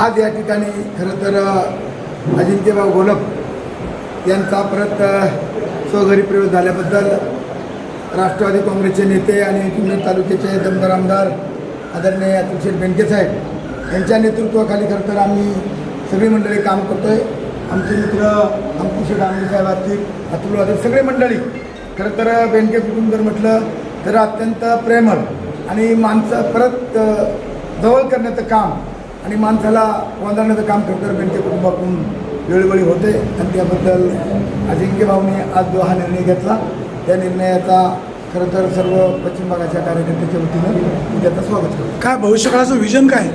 आज या ठिकाणी खरं तर अजिंक्यभाऊ घोलप यांचा परत स्वघरी प्रवेश झाल्याबद्दल राष्ट्रवादी काँग्रेसचे नेते आणि जुन्नर तालुक्याचे दमदार आमदार आदरणीय अतुल बेनके साहेब यांच्या नेतृत्वाखाली खरं तर आम्ही सगळी मंडळी काम करतो आहे. आमचे मित्र अंकुश डांबरे साहेब असतील, अतुल वादळ सगळे मंडळी खरं तर बेनके कुटुंब जर म्हटलं तर अत्यंत प्रेमळ आणि माणसं परत जवळ करण्याचं काम आणि माणसाला वंदाळण्याचं काम खरं तर बेनके कुटुंबाकडून वेळोवेळी होते. आणि त्याबद्दल अजिंक्यभाऊने आज जो हा निर्णय घेतला त्या निर्णयाचा खरं तर सर्व पश्चिम भागाच्या कार्यकर्त्याच्या वतीनं मी त्याचं स्वागत करतो. काय भविष्यकाळाचं विजन काय?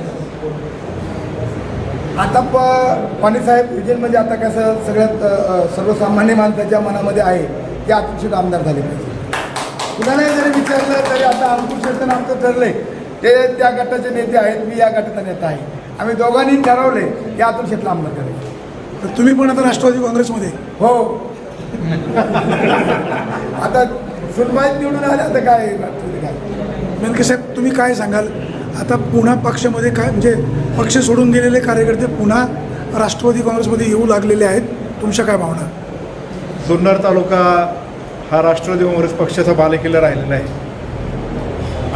आता पाणीसाहेब विजन म्हणजे आता कसं सगळ्यात सर्वसामान्य माणसाच्या मनामध्ये आहे की अतुल आमदार झाले पाहिजे. कुणालाही जरी विचारलं तरी आता अंकुश शेटचं आमचं ठरलं आहे, ते त्या गटाचे नेते आहेत, मी या गटाचा नेता आहे. आम्ही दोघांनी ठरवले की अतुल शेटला आमदार करायचं. तर तुम्ही पण आता राष्ट्रवादी काँग्रेसमध्ये? हो. आता सुनबाईत निवडून आले, आता काय बेनके साहेब तुम्ही काय सांगाल? आता पुन्हा पक्षामध्ये काय म्हणजे पक्ष सोडून गेलेले कार्यकर्ते पुन्हा राष्ट्रवादी काँग्रेसमध्ये येऊ लागलेले आहेत, तुमच्या काय भावना? जुन्नर तालुका हा राष्ट्रवादी काँग्रेस पक्षाचा बालेकिल्ला राहिलेला आहे.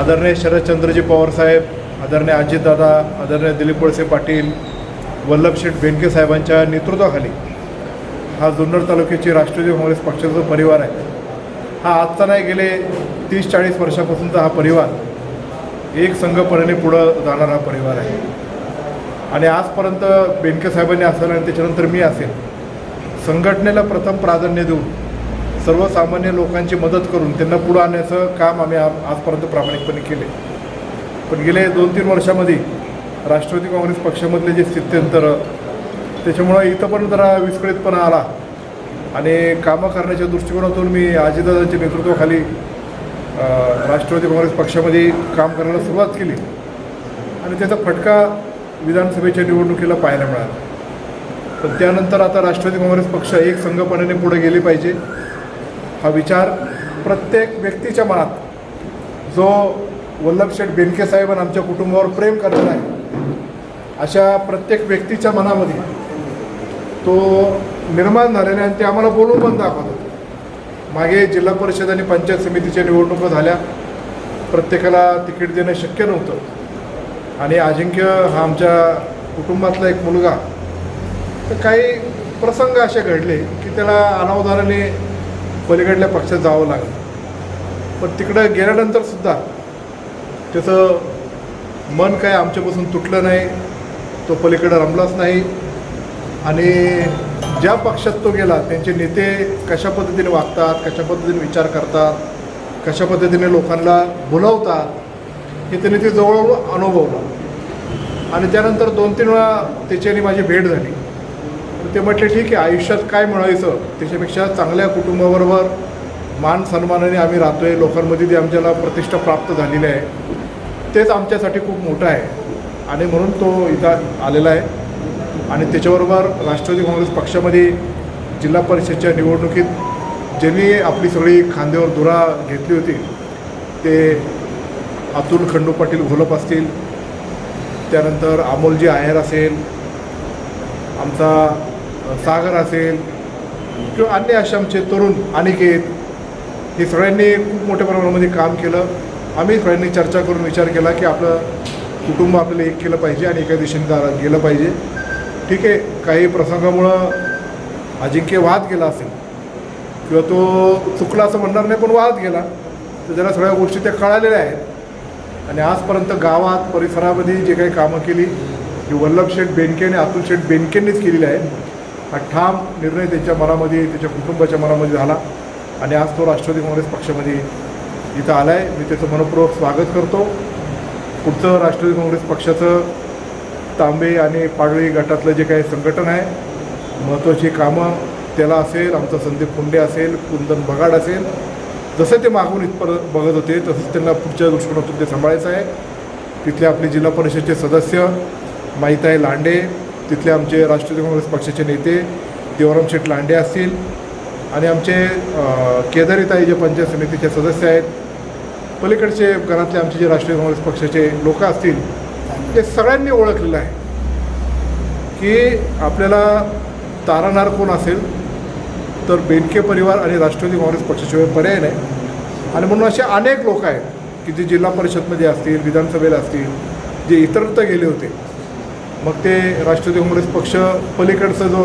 आदरणीय शरदचंद्रजी पवार साहेब, आदरणीय अजितदादा, आदरणीय दिलीप वळसे पाटील, वल्लभशेठ बेनके साहेबांच्या नेतृत्वाखाली हा जुन्नर तालुक्याची राष्ट्रवादी काँग्रेस पक्षाचा परिवार आहे. हा आजचा नाही, गेले 30-40 वर्षापासूनचा हा परिवार एक संघपणाने पुढं जाणारा हा परिवार आहे. आणि आजपर्यंत बेनके साहेबांनी असेल आणि त्याच्यानंतर मी असेल, संघटनेला प्रथम प्राधान्य देऊन सर्वसामान्य लोकांची मदत करून त्यांना पुढं आणण्याचं काम आम्ही आजपर्यंत प्रामाणिकपणे केले. पण गेले 2-3 वर्षामध्ये राष्ट्रवादी काँग्रेस पक्षामधले जे स्थित्यंतर त्याच्यामुळं इथं पण जरा विस्कळीतपणा आला आणि कामं करण्याच्या दृष्टिकोनातून मी अजितदादांच्या नेतृत्वाखाली राष्ट्रवादी काँग्रेस पक्षामध्ये काम करायला सुरुवात केली आणि त्याचा फटका विधानसभेच्या निवडणुकीला पाहायला मिळाला. पण त्यानंतर आता राष्ट्रवादी काँग्रेस पक्ष एक संघपणाने पुढे गेले पाहिजे हा विचार प्रत्येक व्यक्तीच्या मनात, जो वल्लभशेठ बेनके साहेबांना आमच्या कुटुंबावर प्रेम करणार आहे अशा प्रत्येक व्यक्तीच्या मनामध्ये तो निर्माण झालेला आहे. आणि ते आम्हाला बोलून पण दाखवतात. मागे जिल्हा परिषद आणि पंचायत समितीच्या निवडणुका झाल्या, प्रत्येकाला तिकीट देणं शक्य नव्हतं आणि अजिंक्य हा आमच्या कुटुंबातला एक मुलगा, तर काही प्रसंग असे घडले की त्याला अनावधानाने पलीकडल्या पक्षात जावं लागलं. पण तिकडं गेल्यानंतरसुद्धा त्याचं मन काय आमच्यापासून तुटलं नाही, तो पलीकडं रमलाच नाही. आणि ज्या पक्षात तो गेला त्यांचे नेते कशा पद्धतीने वागतात, कशा पद्धतीने विचार करतात, कशा पद्धतीने लोकांना बोलवतात हे त्याने ते जवळजवळ अनुभवलं. आणि त्यानंतर 2-3 वेळा त्याची आणि माझी भेट झाली. ते म्हटले ठीक आहे, आयुष्यात काय मिळवायचं त्याच्यापेक्षा चांगल्या कुटुंबाबरोबर मान सन्मानाने आम्ही राहतो आहे, लोकांमध्ये ती आमच्याला प्रतिष्ठा प्राप्त झालेली आहे, तेच आमच्यासाठी खूप मोठं आहे. आणि म्हणून तो इथं आलेला आहे. आणि त्याच्याबरोबर राष्ट्रवादी काँग्रेस पक्षामध्ये जिल्हा परिषदच्या निवडणुकीत ज्यांनी आपली सगळी खांद्यावर धुरा घेतली होती ते अतुल खंडू पाटील घोलप असतील, त्यानंतर अमोलजी आयर असेल, आमचा सागर असेल किंवा अन्य असे आमचे तरुण अनिकेत, हे सगळ्यांनी खूप मोठ्या प्रमाणामध्ये काम केलं. आम्ही सगळ्यांनी चर्चा करून विचार केला की आपलं कुटुंब आपल्याला एक केलं पाहिजे आणि एका दिशेने गेलं पाहिजे. ठीक आहे, काही प्रसंगामुळं अजिंक्य वाद गेला असेल किंवा तो चुकला असं म्हणणार नाही, पण वाद गेला तर त्याला सगळ्या गोष्टी त्या कळालेल्या आहेत. आणि आजपर्यंत गावात परिसरामध्ये जे काही कामं केली ती वल्लभशेठ बेनके आणि अतुलशेठ बेनकेंनीच केलेली आहे. हा ठाम निर्णय त्याच्या मनामध्ये, त्याच्या कुटुंबाच्या मनामध्ये झाला आणि आज तो राष्ट्रवादी काँग्रेस पक्षामध्ये इथं आला आहे. मी त्याचं मनपूर्वक स्वागत करतो. पुढचं राष्ट्रवादी काँग्रेस पक्षाचं तांबे आणि पाडळी गटातलं जे काही संघटन आहे, महत्त्वाची कामं त्याला असेल, आमचा संदीप कुंडे असेल, कुंदन बगाड असेल, जसं ते मागून इथपर्यंत बघत होते तसंच त्यांना पुढच्या दृष्टिकोनातून ते सांभाळायचं आहे. तिथले आपले जिल्हा परिषदचे सदस्य माईताई लांडे, तिथले आमचे राष्ट्रवादी काँग्रेस पक्षाचे नेते देवराम शेठ लांडे असतील आणि आमचे केदारीताई जे पंचायत समितीचे सदस्य आहेत, पलीकडचे घरातले आमचे जे राष्ट्रीय काँग्रेस पक्षाचे लोक असतील, ते सगळ्यांनी ओळखलेलं आहे की आपल्याला तारणार कोण असेल तर बेनके परिवार आणि राष्ट्रवादी काँग्रेस पक्षाशिवाय पर्याय नाही. आणि म्हणून असे अनेक लोक आहेत की जे जिल्हा परिषदमध्ये असतील, विधानसभेला असतील, जे इतरत्र गेले होते. मग ते राष्ट्रवादी काँग्रेस पक्ष पलीकडचा जो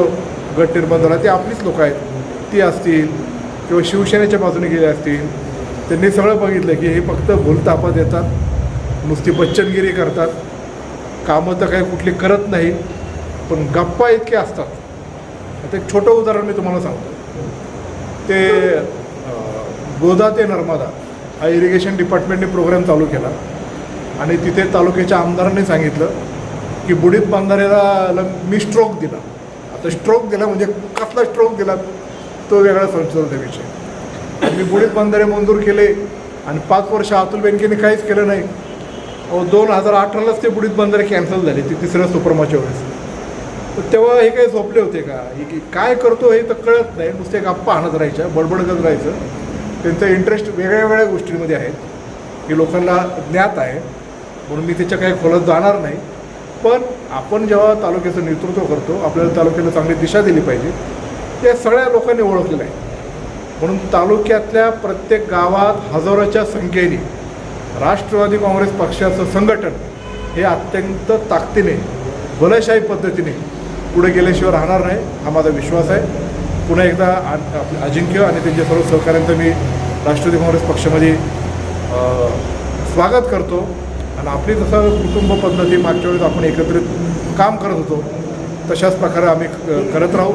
गट निर्माण झाला ते आपलीच लोक आहेत, ती असतील किंवा शिवसेनेच्या बाजूने गेले असतील. त्यांनी सगळं बघितलं की हे फक्त भूलतापात येतात, नुसती बच्चनगिरी करतात, कामं तर काही कुठली करत नाही, पण गप्पा इतके असतात. आता एक छोटं उदाहरण मी तुम्हाला सांगतो. ते गोदा ते नर्मदा हा इरिगेशन डिपार्टमेंटने प्रोग्राम चालू केला आणि तिथे तालुक्याच्या आमदारांनी सांगितलं की बुडीत बांधाऱ्याला मी स्ट्रोक दिला. आता स्ट्रोक दिला म्हणजे कसला स्ट्रोक दिला तो वेगळा संशोधनाचा विषय. मी बुडीत बांधारे मंजूर केले आणि 5 वर्ष अतुल बेनकेने काहीच केलं नाही. 2018लाच ते बुडीत बांधारे कॅन्सल झाले, ते तिसऱ्या सुपरमाच्या वेळेस. तर तेव्हा हे काही झोपले होते का? हे काय करतो हे तर कळत नाही, नुसते गप्पा आणत राहायच्या, बडबड करत राहायचं. त्यांचा इंटरेस्ट वेगळ्या वेगळ्या गोष्टींमध्ये आहेत, हे लोकांना ज्ञात आहे, म्हणून मी त्याच्या काही खोलात जाणार नाही. पण आपण जेव्हा तालुक्याचं नेतृत्व करतो, आपल्याला तालुक्याला चांगली दिशा दिली पाहिजे, ते सगळ्या लोकांनी ओळखलेलं आहे. म्हणून तालुक्यातल्या प्रत्येक गावात हजारोच्या संख्येने राष्ट्रवादी काँग्रेस पक्षाचं संघटन हे अत्यंत ताकदीने, बलशाही पद्धतीने पुढे गेल्याशिवाय राहणार नाही, हा माझा विश्वास आहे. पुन्हा एकदा आपले अजिंक्य आणि त्यांच्या सर्व सहकाऱ्यांचं मी राष्ट्रवादी काँग्रेस पक्षामध्ये स्वागत करतो. आणि आपली जसं कुटुंब पद्धती मागच्या वेळेस आपण एकत्रित काम करत होतो तशाच प्रकारे आम्ही करत राहू.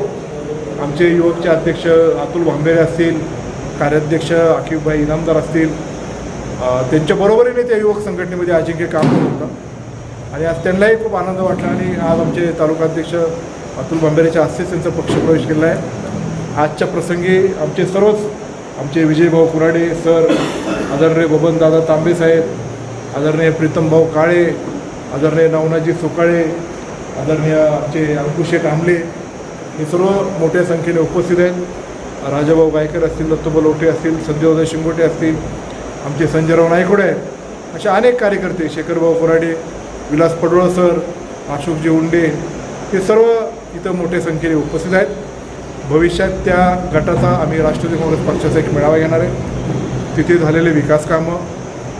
आमचे युवकचे अध्यक्ष अतुल भांबेरे असतील, कार्याध्यक्ष आकिबभाई इनामदार असतील, त्यांच्या बरोबरीने त्या युवक संघटनेमध्ये अजिंक्य काम करत होता आणि आज त्यांनाही खूप आनंद वाटला. आणि आज आमचे तालुकाध्यक्ष अतुल भांबेरेच्या हस्ते त्यांचा पक्षप्रवेश केला आहे. आजच्या प्रसंगी आमचे विजयभाऊ कुराडे सर, आदरणीय बबनदादा तांबे साहेब, आदरणीय प्रीतमभाऊ काळे, आदरणीय नवनाजी सुकाळे, आदरणीय आमचे अंकुशेठ आंबले, हे सर्व मोठ्या संख्येने उपस्थित आहेत. राजाभाऊ गायकर असतील, दत्तोबा लोटे असतील, संजयभाऊ शिंगोटे असतील, आमचे संजयराव नायकोडे आहेत, असे अनेक कार्यकर्ते, शेखरभाऊ कुराडे, विलास पडवळ सर, अशोकजी उंडे, हे सर्व इथं मोठ्या संख्येने उपस्थित आहेत. भविष्यात त्या गटाचा आम्ही राष्ट्रवादी काँग्रेस पक्षाचा एक मेळावा घेणार आहे. तिथे झालेले विकासकामं,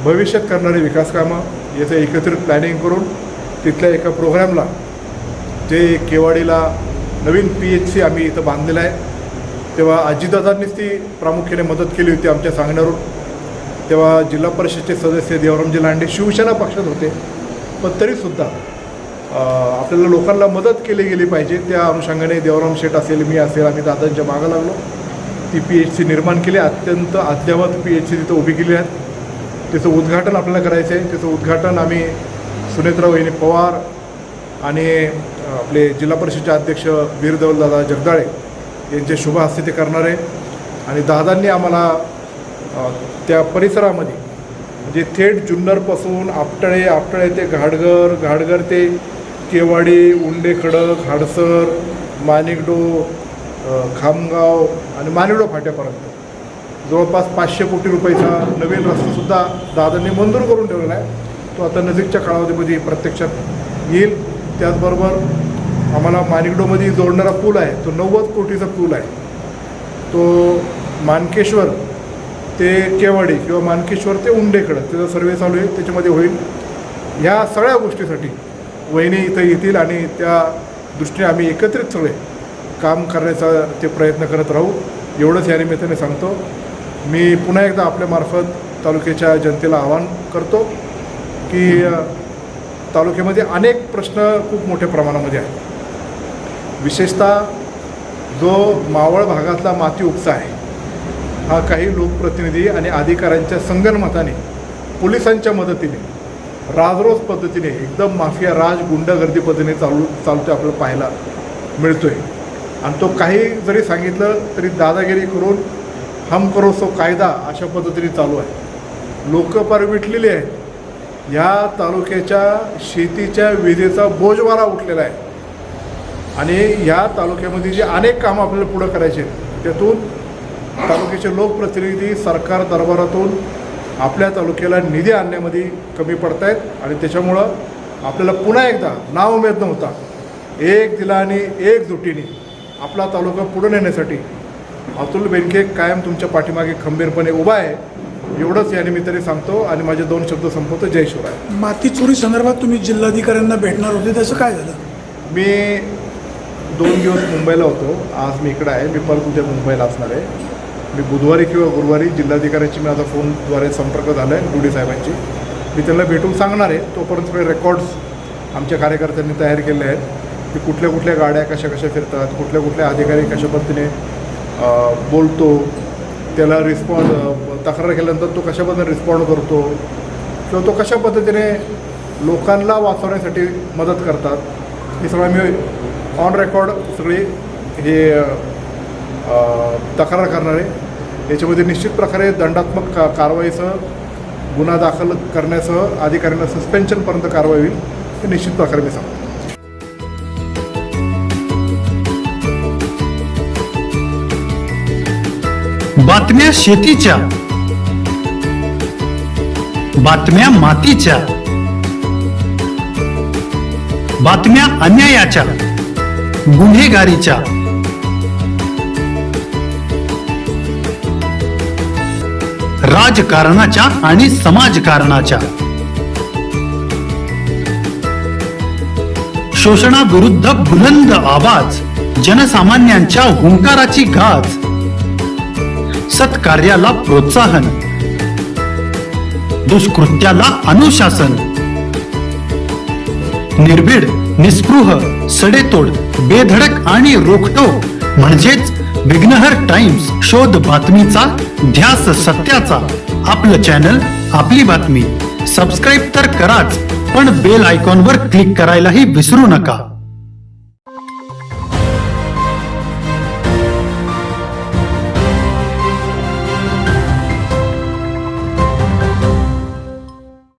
भविष्यात करणारे विकासकामं याचं एकत्रित प्लॅनिंग करून तिथल्या एका प्रोग्रॅमला, जे केवाडीला नवीन PHC आम्ही इथं बांधलेलं आहे, तेव्हा अजितदादांनीच ती प्रामुख्याने मदत केली होती आमच्या सांगण्यावरून. तेव्हा जिल्हा परिषदचे सदस्य देवरामजी लांडे शिवसेना पक्षात होते, पण तरीसुद्धा आपल्याला लोकांना मदत केली गेली पाहिजे, त्या अनुषंगाने देवराम शेठ असेल, मी असेल, आम्ही दादांच्या मागं लागलो. ती PHC निर्माण केली, अत्यंत अद्ययावत PHC तिथं उभी केली आहेत. त्याचं उद्घाटन आपल्याला करायचं आहे. त्याचं उद्घाटन आम्ही सुनेत्रा वहिनी पवार आणि आपले जिल्हा परिषदेचे अध्यक्ष वीरधवलदादा जगदाळे यांच्या शुभ हस्ते ते करणार आहे. आणि दादांनी आम्हाला त्या परिसरामध्ये म्हणजे थेट जुन्नरपासून आपटळे ते घाडगर ते केवाडी, उंडे खडक, हाडसर, माणिकडो, खामगाव आणि माणिकडो फाट्यापर्यंत जवळपास 500 कोटी रुपयाचा नवीन रस्तासुद्धा दादांनी मंजूर करून ठेवलेला आहे. तो आता नजीकच्या कालावधीमध्ये प्रत्यक्षात येईल. त्याचबरोबर आम्हाला माणिकडोमध्ये जोडणारा पूल आहे, तो 90 कोटीचा पूल आहे. तो मानकेश्वर ते केवाडी किंवा मानकेश्वर ते उंडेकडं त्याचा सर्वे चालू आहे, त्याच्यामध्ये होईल. ह्या सगळ्या गोष्टीसाठी वहिनी इथं येतील आणि त्या दृष्टीने आम्ही एकत्रित सगळे काम करण्याचा ते प्रयत्न करत राहू, एवढंच या निमित्ताने सांगतो. मी पुन्हा एकदा आपल्यामार्फत तालुक्याच्या जनतेला आवाहन करतो की तालुक्यामध्ये अनेक प्रश्न खूप मोठ्या प्रमाणामध्ये आहेत. विशेषतः जो मावळ भागातला माती उपसा आहे, हा काही लोकप्रतिनिधी आणि अधिकाऱ्यांच्या संगनमताने, पोलिसांच्या मदतीने, राजरोस पद्धतीने, एकदम माफिया राज गुंडगर्दी पद्धतीने चालतो आपल्याला पाहायला मिळतो आहे. आणि तो काही जरी सांगितलं तरी दादागिरी करून हम करो सो कायदा अशा पद्धतीने चालू आहे. लोक पार विटलेली आहेत. ह्या तालुक्याच्या शेतीच्या विजेचा बोजवारा उठलेला आहे आणि ह्या तालुक्यामध्ये जे अनेक कामं आपल्याला पुढं करायचे आहेत, त्यातून तालुक्याचे लोकप्रतिनिधी सरकार दरबारातून आपल्या तालुक्याला निधी आणण्यामध्ये कमी पडत आहेत. आणि त्याच्यामुळं आपल्याला पुन्हा एकदा नाउमेद नव्हता एक दिलाने एकजुटीने आपला तालुका पुढे नेण्यासाठी अतुल बेनके कायम तुमच्या पाठीमागे खंबीरपणे उभा आहे, एवढंच या निमित्ताने सांगतो आणि माझे 2 शब्द संपवतो. जय शिवराय. माती चोरी संदर्भात तुम्ही जिल्हाधिकाऱ्यांना भेटणार होते, त्याचं काय झालं? मी 2 दिवस मुंबईला होतो, आज मी इकडे आहे. मी परत उद्या मुंबईला असणार आहे. मी बुधवारी किंवा गुरुवारी जिल्हाधिकाऱ्यांची मी आता फोनद्वारे संपर्क झाला आहे गुडी साहेबांची. मी त्यांना भेटून सांगणार आहे. तोपर्यंत सगळे रेकॉर्ड्स आमच्या कार्यकर्त्यांनी तयार केले आहेत की कुठल्या कुठल्या गाड्या कशा कशा फिरतात, कुठल्या कुठल्या अधिकारी कशा पद्धतीने बोलतो, त्याला तक्रार केल्यानंतर तो कशा पद्धतीने रिस्पॉन्ड करतो किंवा तो कशा पद्धतीने लोकांना वाचवण्यासाठी मदत करतात, हे सगळं मी ऑन रेकॉर्ड सगळी हे तक्रार करणार आहे. याच्यामध्ये निश्चित प्रकारे दंडात्मक कारवाईसह गुन्हा दाखल करण्यासह अधिकाऱ्यांना सस्पेन्शनपर्यंत कारवाई होईल, हे निश्चित प्रकारे मी सांगतो. बातम्या शेतीच्या, बातम्या मातीच्या, बातम्या अन्यायाच्या, गुन्हेगारीच्या, राजकारणाच्या आणि समाजकारणाच्या, शोषणाविरुद्ध बुलंद आवाज, जनसामान्यांच्या हुंकाराची गाज, सत्कार्याला प्रोत्साहन, दुष्कृत्याला अनुशासन, निर्भीड, निस्पृह, सडेतोड, बेधडक आणि रोखटोक म्हणजेच विघ्नहर टाइम्स. शोध बातमीचा, ध्यास सत्याचा. आपलं चॅनल, आपली बातमी. सबस्क्राईब तर कराच, पण बेल आयकॉनवर क्लिक करायलाही विसरू नका.